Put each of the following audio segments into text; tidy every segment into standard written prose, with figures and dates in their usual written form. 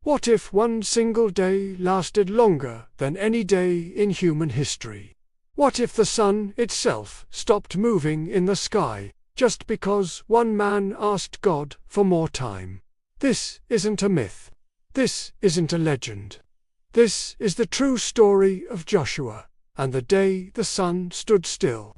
What if one single day lasted longer than any day in human history? What if the sun itself stopped moving in the sky just because one man asked God for more time? This isn't a myth. This isn't a legend. This is the true story of Joshua and the day the sun stood still.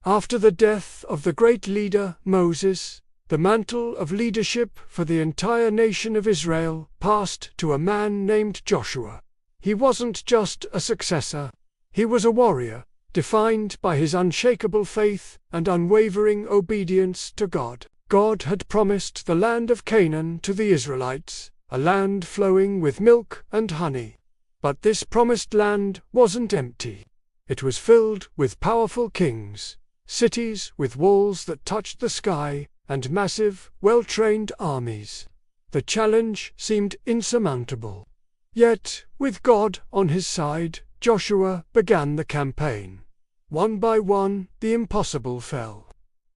After the death of the great leader Moses, the mantle of leadership for the entire nation of Israel passed to a man named Joshua. He wasn't just a successor. He was a warrior, defined by his unshakable faith and unwavering obedience to God. God had promised the land of Canaan to the Israelites, a land flowing with milk and honey. But this promised land wasn't empty. It was filled with powerful kings, cities with walls that touched the sky, and massive, well-trained armies. The challenge seemed insurmountable. Yet, with God on his side, Joshua began the campaign. One by one, the impossible fell.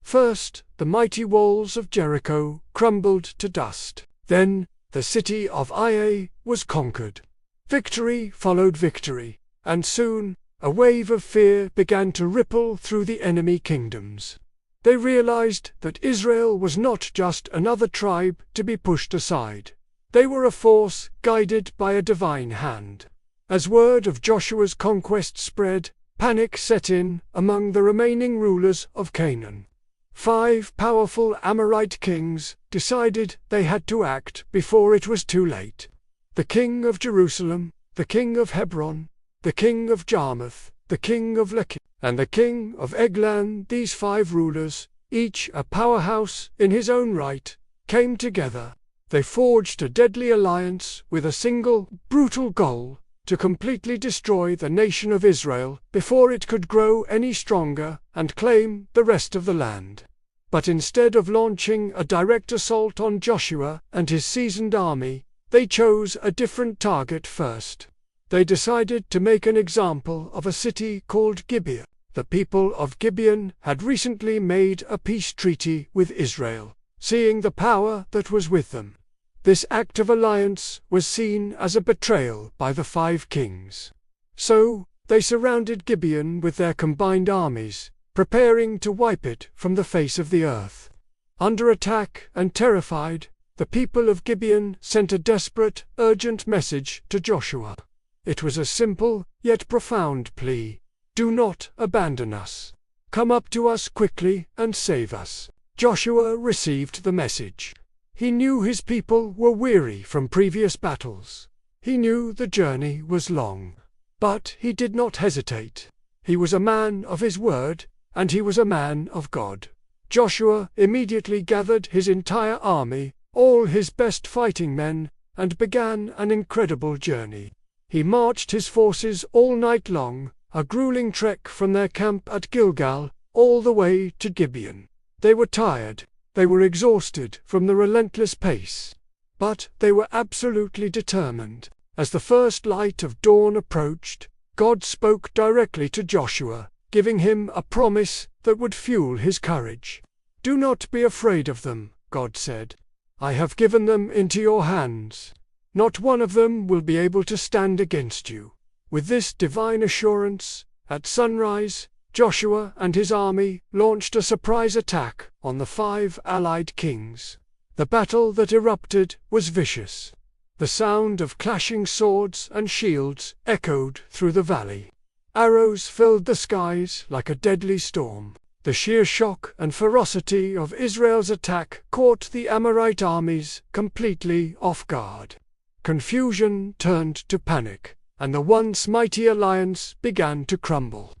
First, the mighty walls of Jericho crumbled to dust. Then, the city of Ai was conquered. Victory followed victory, and soon, a wave of fear began to ripple through the enemy kingdoms. They realized that Israel was not just another tribe to be pushed aside. They were a force guided by a divine hand. As word of Joshua's conquest spread, panic set in among the remaining rulers of Canaan. 5 powerful Amorite kings decided they had to act before it was too late. The king of Jerusalem, the king of Hebron, the king of Jarmuth, the king of Lachish, and the king of Eglan, these 5 rulers, each a powerhouse in his own right, came together. They forged a deadly alliance with a single, brutal goal: to completely destroy the nation of Israel before it could grow any stronger and claim the rest of the land. But instead of launching a direct assault on Joshua and his seasoned army, they chose a different target first. They decided to make an example of a city called Gibeah. The people of Gibeon had recently made a peace treaty with Israel, seeing the power that was with them. This act of alliance was seen as a betrayal by the 5 kings. So, they surrounded Gibeon with their combined armies, preparing to wipe it from the face of the earth. Under attack and terrified, the people of Gibeon sent a desperate, urgent message to Joshua. It was a simple, yet profound plea: do not abandon us. Come up to us quickly and save us. Joshua received the message. He knew his people were weary from previous battles. He knew the journey was long. But he did not hesitate. He was a man of his word, and he was a man of God. Joshua immediately gathered his entire army, all his best fighting men, and began an incredible journey. He marched his forces all night long, a grueling trek from their camp at Gilgal, all the way to Gibeon. They were tired. They were exhausted from the relentless pace. But they were absolutely determined. As the first light of dawn approached, God spoke directly to Joshua, giving him a promise that would fuel his courage. Do not be afraid of them, God said. I have given them into your hands. Not one of them will be able to stand against you. With this divine assurance, at sunrise, Joshua and his army launched a surprise attack on the 5 allied kings. The battle that erupted was vicious. The sound of clashing swords and shields echoed through the valley. Arrows filled the skies like a deadly storm. The sheer shock and ferocity of Israel's attack caught the Amorite armies completely off guard. Confusion turned to panic, and the once mighty alliance began to crumble.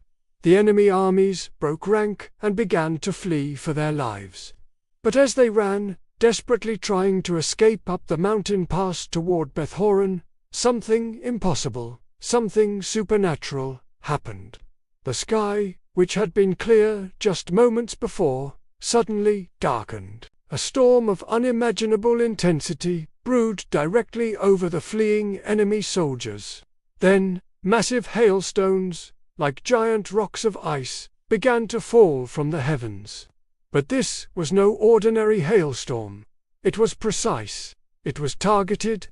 The enemy armies broke rank and began to flee for their lives. But as they ran, desperately trying to escape up the mountain pass toward Beth-horon, something impossible, something supernatural, happened. The sky, which had been clear just moments before, suddenly darkened. A storm of unimaginable intensity brewed directly over the fleeing enemy soldiers. Then, massive hailstones, like giant rocks of ice, began to fall from the heavens. But this was no ordinary hailstorm. It was precise. It was targeted.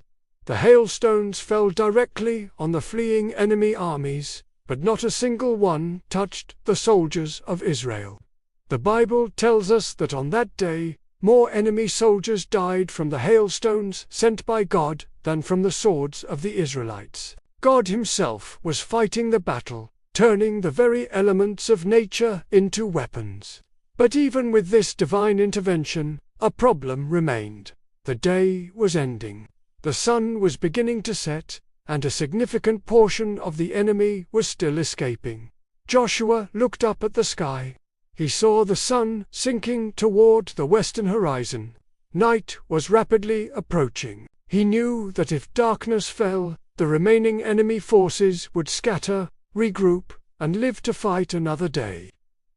The hailstones fell directly on the fleeing enemy armies, but not a single one touched the soldiers of Israel. The Bible tells us that on that day, more enemy soldiers died from the hailstones sent by God than from the swords of the Israelites. God Himself was fighting the battle, turning the very elements of nature into weapons. But even with this divine intervention, a problem remained. The day was ending. The sun was beginning to set, and a significant portion of the enemy was still escaping. Joshua looked up at the sky. He saw the sun sinking toward the western horizon. Night was rapidly approaching. He knew that if darkness fell, the remaining enemy forces would scatter, regroup, and live to fight another day.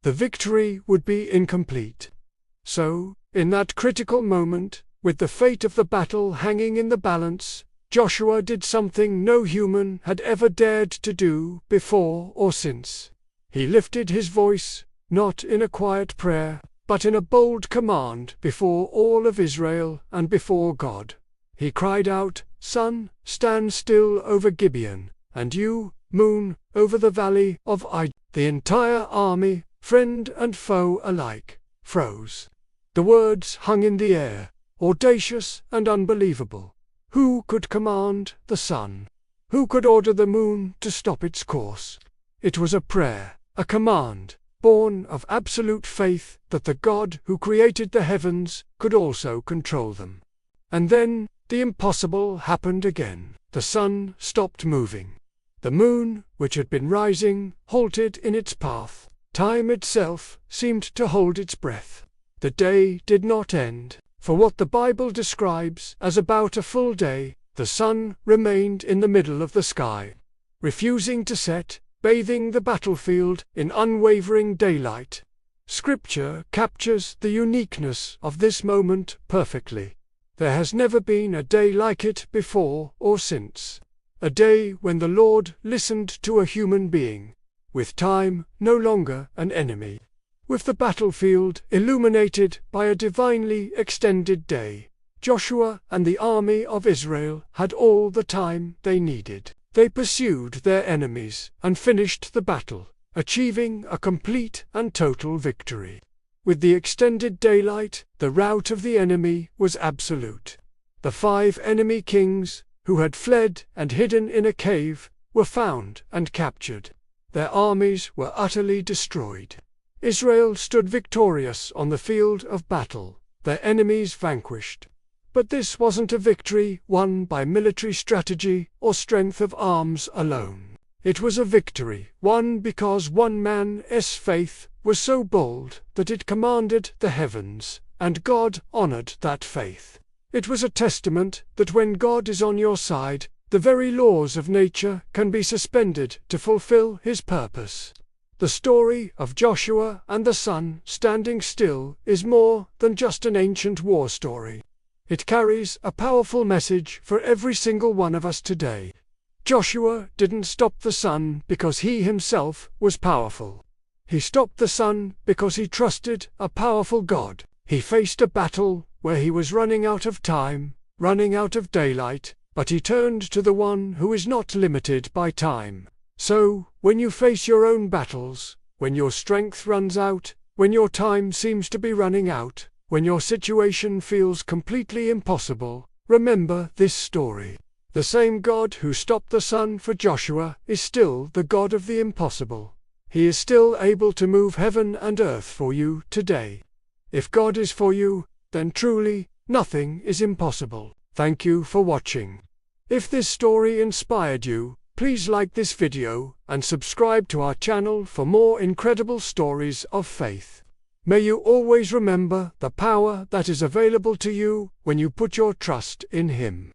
The victory would be incomplete. So, in that critical moment, with the fate of the battle hanging in the balance, Joshua did something no human had ever dared to do before or since. He lifted his voice, not in a quiet prayer, but in a bold command before all of Israel and before God. He cried out, "Sun, stand still over Gibeon, and you, moon, over the valley of Id." The entire army, friend and foe alike, froze. The words hung in the air, audacious and unbelievable. Who could command the sun? Who could order the moon to stop its course? It was a prayer, a command, born of absolute faith that the God who created the heavens could also control them. And then, the impossible happened again. The sun stopped moving. The moon, which had been rising, halted in its path. Time itself seemed to hold its breath. The day did not end. For what the Bible describes as about a full day, the sun remained in the middle of the sky, refusing to set, bathing the battlefield in unwavering daylight. Scripture captures the uniqueness of this moment perfectly. There has never been a day like it before or since. A day when the Lord listened to a human being, with time no longer an enemy, with the battlefield illuminated by a divinely extended day. Joshua and the army of Israel had all the time they needed. They pursued their enemies and finished the battle, achieving a complete and total victory. With the extended daylight, the rout of the enemy was absolute. The 5 enemy kings, who had fled and hidden in a cave, were found and captured. Their armies were utterly destroyed. Israel stood victorious on the field of battle, their enemies vanquished. But this wasn't a victory won by military strategy or strength of arms alone. It was a victory won because one man's faith was so bold that it commanded the heavens, and God honored that faith. It was a testament that when God is on your side, the very laws of nature can be suspended to fulfill His purpose. The story of Joshua and the sun standing still is more than just an ancient war story. It carries a powerful message for every single one of us today. Joshua didn't stop the sun because he himself was powerful. He stopped the sun because he trusted a powerful God. He faced a battle where he was running out of time, running out of daylight, but he turned to the one who is not limited by time. So, when you face your own battles, when your strength runs out, when your time seems to be running out, when your situation feels completely impossible, remember this story. The same God who stopped the sun for Joshua is still the God of the impossible. He is still able to move heaven and earth for you today. If God is for you, then truly, nothing is impossible. Thank you for watching. If this story inspired you, please like this video and subscribe to our channel for more incredible stories of faith. May you always remember the power that is available to you when you put your trust in Him.